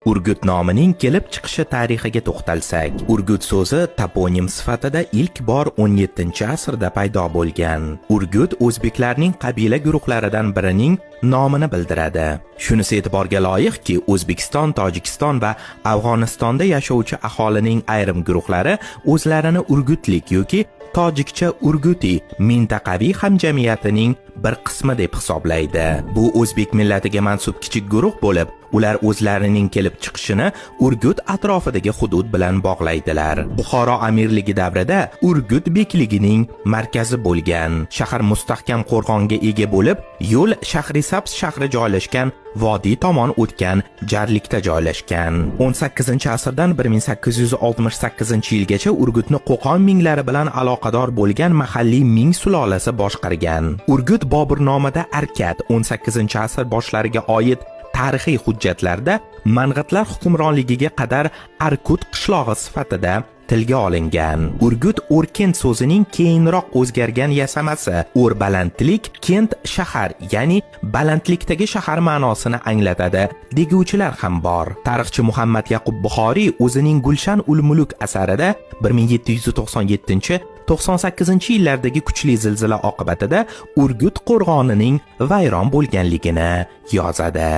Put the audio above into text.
Urgut nomining kelib chiqishi tarixiga to'xtalsak, Urgut so'zi toponim sifatida ilk bor 17-asrda paydo bo'lgan. Urgut o'zbeklarning qabila guruhlaridan birining nomini bildiradi. Shunisi e'tiborga loyiqki, O'zbekiston, Tojikiston va Afg'onistonda yashovchi aholining ayrim guruhlari o'zlarini urgutlik yoki tojikcha urguti mintaqaviy hamjamiyatining bir qismi deb hisoblaydi. Bu o'zbek millatiga mansub kichik guruh bo'lib, ular o'zlarining kelib chiqishini Urgut atrofidagi hudud bilan bog'laydilar. Buxoro amirligi davrida Urgut bekligining markazi bo'lgan. Shahar mustahkam qo'rg'onga ega bo'lib, yo'l Shahrisabz shahri joylashgan vodiy tomon o'tgan jarlikda joylashgan. 18-asrdan 1868-yilgacha Urgutni Qo'qon minglari bilan aloqador bo'lgan mahalliy Ming sulolasi boshqargan. Urgut Boburnoma Arkad 18-asr boshlariga oid tarixiy hujjatlarda Mang'itlar hukmronligiga qadar Arkut qishlog'i sifatida tilga olingan. Urgut O'rkent so'zining keyinroq o'zgargan yasamasi. O'rbalandlik kent shahar, ya'ni balandlikdagi shahar ma'nosini anglatadi deguvchilar ham bor. Tarixchi Muhammad Yaqub Buxoriy o'zining Gulshan ul Muluk asarida 1797-98-yillardagi kuchli zilzila oqibatida Urgut qo'rg'onining vayron bo'lganligini yozadi.